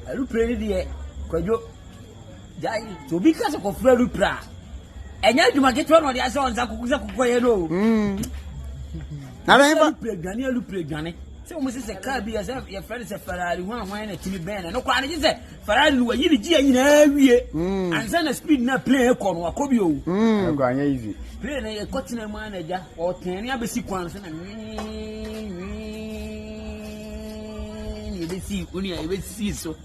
Alupre de kwajo jai so because of alupra enya djuma ke to no de ase onza kukuza kukoye no na be ba alupre gane se o se car bi ase ya friend se Ferrari hwan na timi ben no kwa ne se Ferrari no yiri ji anyina wie ansa na speed na plane e ko no akobi o ko anya easy plane e kotina mu anaja o tene abesi kwan so na ni besi uni e besi so.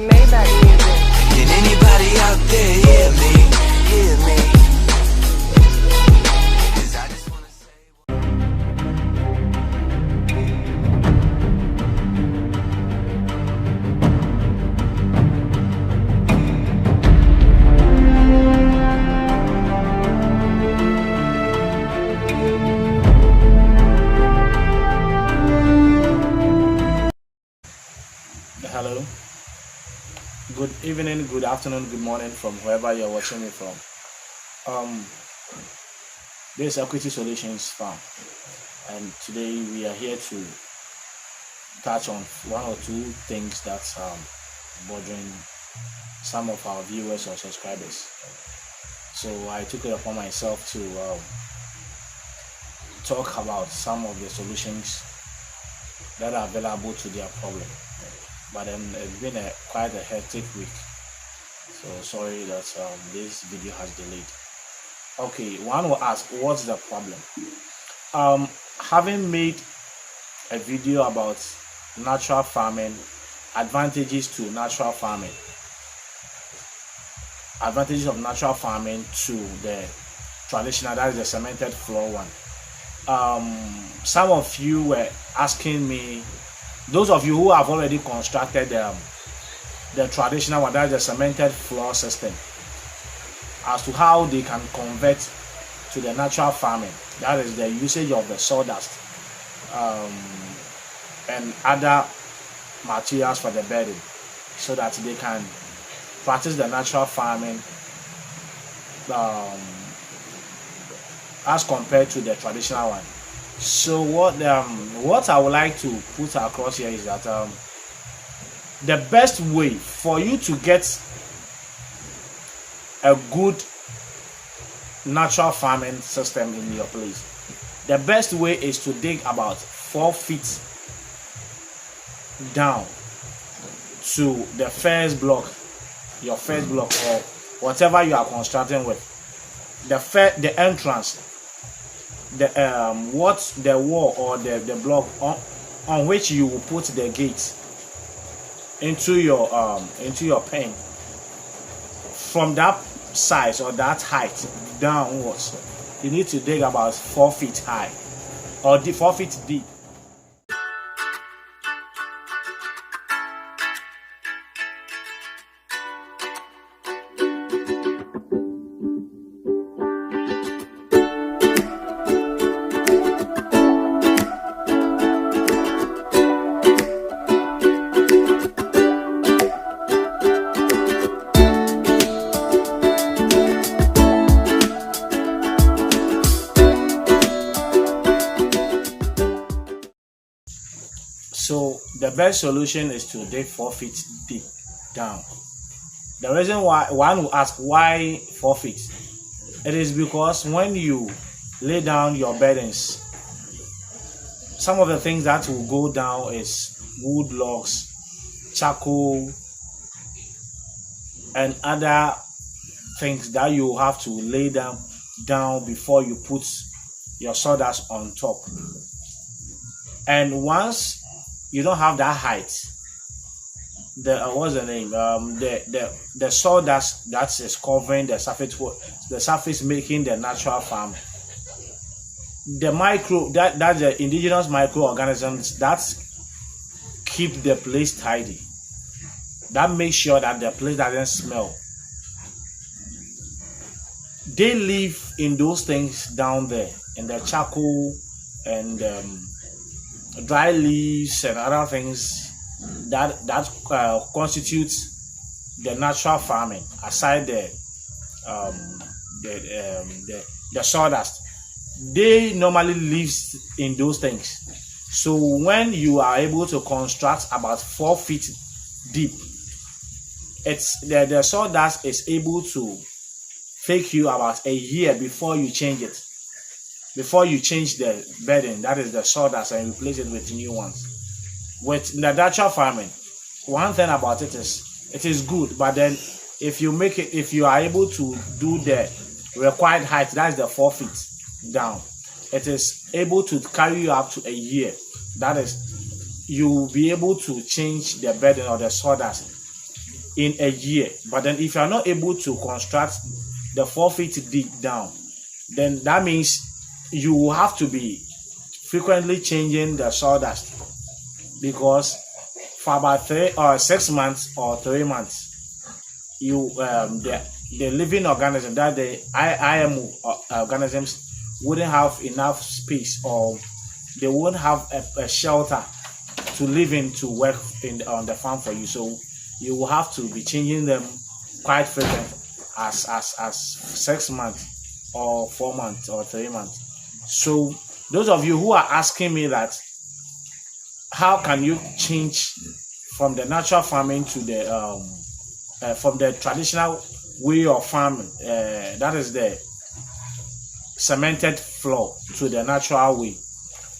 Maybach music. Can anybody out there hear me? Hear me? 'Cause I just wanna say Hello. Good evening, good afternoon, good morning from wherever you're watching me from. This is Equity Solutions Farm, and today we are here to touch on one or two things that's bothering some of our viewers or subscribers. So I took it upon myself to talk about some of the solutions that are available to their problem. But then it's been quite a hectic week, so sorry that this video has delayed. Okay, one will ask, what's the problem? Having made a video about natural farming, advantages to natural farming, advantages of natural farming to the traditional, that is the cemented floor one. Some of you were asking me, those of you who have already constructed the traditional one, that is the cemented floor system, as to how they can convert to the natural farming, that is the usage of the sawdust and other materials for the bedding, so that they can practice the natural farming as compared to the traditional one. So what I would like to put across here is that the best way for you to get a good natural farming system in your place, the best way is to dig about 4 feet down to the first block, your first block, or whatever you are constructing with. The entrance, the wall or the block on which you will put the gate into your pen, from that size or that height downwards, you need to dig about 4 feet high or 4 feet deep. So the best solution is to dig 4 feet deep down. The reason why one will ask why 4 feet, it is because when you lay down your beddings, some of the things that will go down is wood logs, charcoal, and other things that you have to lay down before you put your sawdust on top. And once you don't have that height, what's the name? The sawdust that is covering the surface making the natural farm. The that's the indigenous microorganisms that keep the place tidy. That makes sure that the place doesn't smell. they live in those things down there, in the charcoal and dry leaves and other things that constitutes the natural farming, aside the sawdust. They normally live in those things. So when you are able to construct about 4 feet deep, it's the sawdust is able to take you about a year before you change it. Before you change the bedding, that is the sawdust, and replace it with new ones. With the natural farming, one thing about it is good, but then if you are able to do the required height, that is the 4 feet down, it is able to carry you up to a year. That is, you will be able to change the bedding or the sawdust in a year. But then if you are not able to construct the 4 feet deep down, then that means you will have to be frequently changing the sawdust, because for about 3 or 6 months or 3 months, the living organism, that the IMO organisms, wouldn't have enough space, or they won't have a shelter to live in to work on the farm for you. So you will have to be changing them quite frequent, as 6 months or 4 months or 3 months. So those of you who are asking me that, how can you change from the natural farming to the from the traditional way of farming, that is the cemented floor, to the natural way?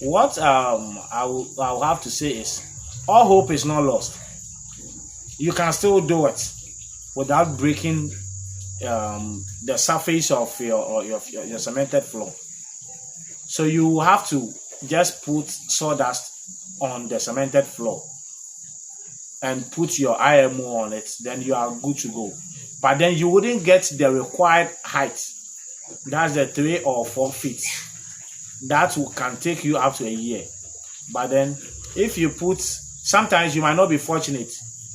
What I will have to say is, all hope is not lost. You can still do it without breaking the surface of your cemented floor. So you have to just put sawdust on the cemented floor and put your IMO on it, then you are good to go. But then you wouldn't get the required height. That's the 3 or 4 feet. That can take you up to a year. But then if you put, sometimes you might not be fortunate.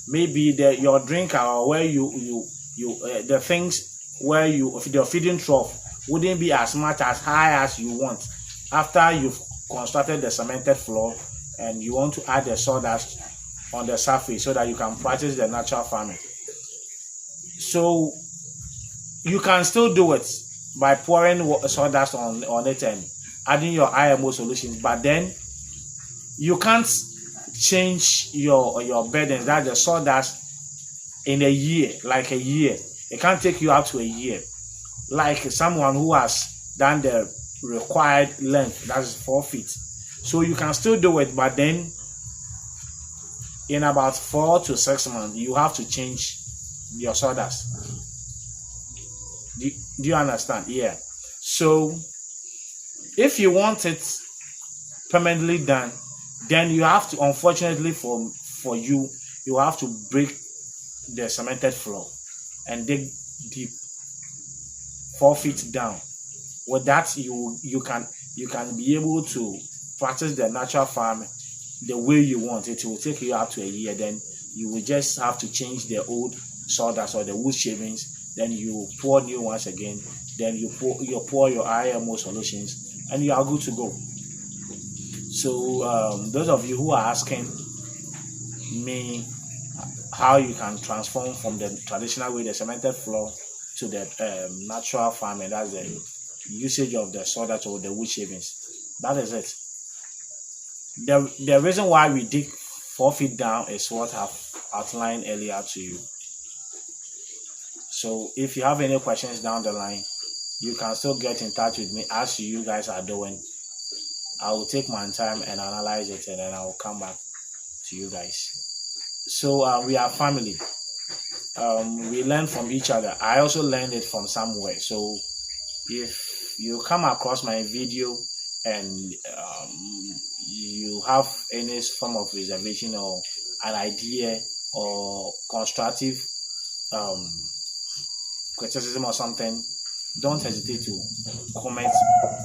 Maybe your drinker, or where the things where the feeding trough wouldn't be as much as high as you want. After you've constructed the cemented floor and you want to add the sawdust on the surface so that you can practice the natural farming. So you can still do it by pouring sawdust on it and adding your IMO solutions, but then you can't change your bedding, that's the sawdust, in a year, like a year. It can't take you up to a year. Like someone who has done the required length, that's 4 feet. So you can still do it, but then in about 4 to 6 months, you have to change your sawdust. Do you understand? Yeah. So if you want it permanently done, then you have to, unfortunately for you have to break the cemented floor and dig deep 4 feet down. With that, you can be able to practice the natural farm the way you want. It will take you up to a year. Then you will just have to change the old sawdust or the wood shavings. Then you pour new ones again. Then you pour your IMO solutions, and you are good to go. So those of you who are asking me how you can transform from the traditional way, the cemented floor, to the natural farming, that's the usage of the sawdust or the wood shavings, that is it. The reason why we dig 4 feet down is what I've outlined earlier to you. So if you have any questions down the line, you can still get in touch with me as you guys are doing. I will take my time and analyze it, and then I will come back to you guys. So we are family. We learn from each other. I also learned it from somewhere. So if you come across my video and you have any form of reservation or an idea or constructive criticism or something, don't hesitate to comment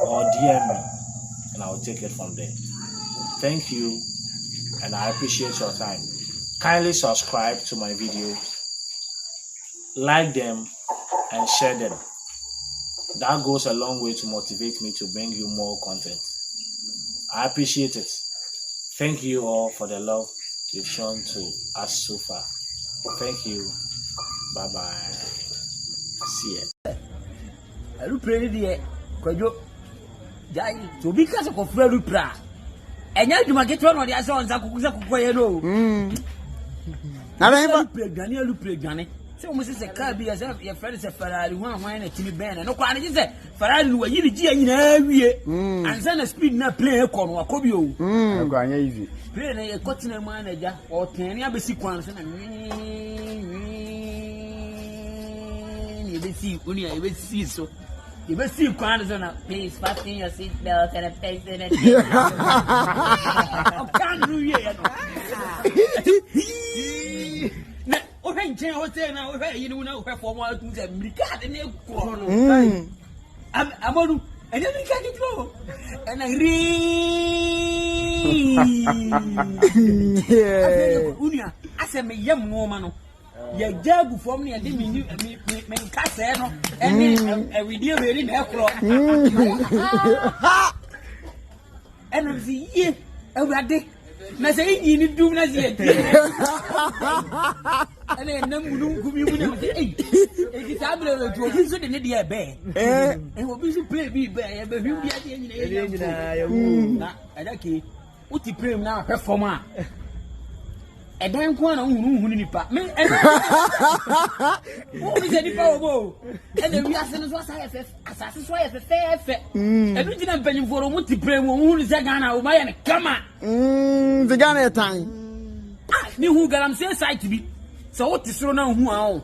or DM me, and I'll take it from there. Thank you, and I appreciate your time. Kindly subscribe to my videos, like them, and share them. that goes a long way to motivate me to bring you more content. I appreciate it. Thank you all for the love you've shown to us so far. Thank you. Bye bye. See ya. Alu pray die kwajo. Jai to bi kase ko fra lu pra. Enya dwuma keto no de ase onza kukuza kukoye no. Na bɛn fa Alu pray gane. Se o mose se car bi as your friend se Ferrari hwan na timi ben no kwa ne se Ferrari lu yiri ji anyina awie. Ansa na speed na plane ko no akobi o. Go anya easy. Plane na ye kotina mu anaja o tene abesi kwan so na ni besi uni ya besi so. You must see Kwanzaa, please fasten your seatbelt and face it. I can't do it. Okay, change hotel now. You know, for one to the Mikad and you I'm on, and then we can't get through. And I read. I said, me young woman. Ya jagu from me and me kase no and we deal with in ekro and we ye awade na say yi ni dum na say and na munu gumi mu na say eh e ta bele to obi so de ne de e be obi so play bi be e be hwi bi ade nyina ya na adake uti play na perform a edan ko na hunu nipa me o bi se nipa obo e na wi ase no so asa efe asase so efe efe e du jina mpanyin foro mu ti pre mu hunu se Ghana o ma ye ne kama the Ghana etan ni hu galam se site bi so o ti soro na hu a o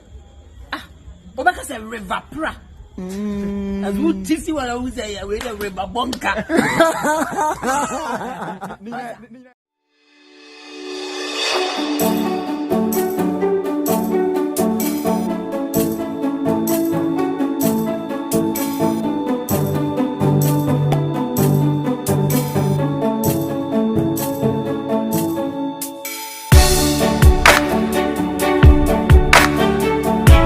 o ba ka se river pra as we tisi wala u se ya we the river bonka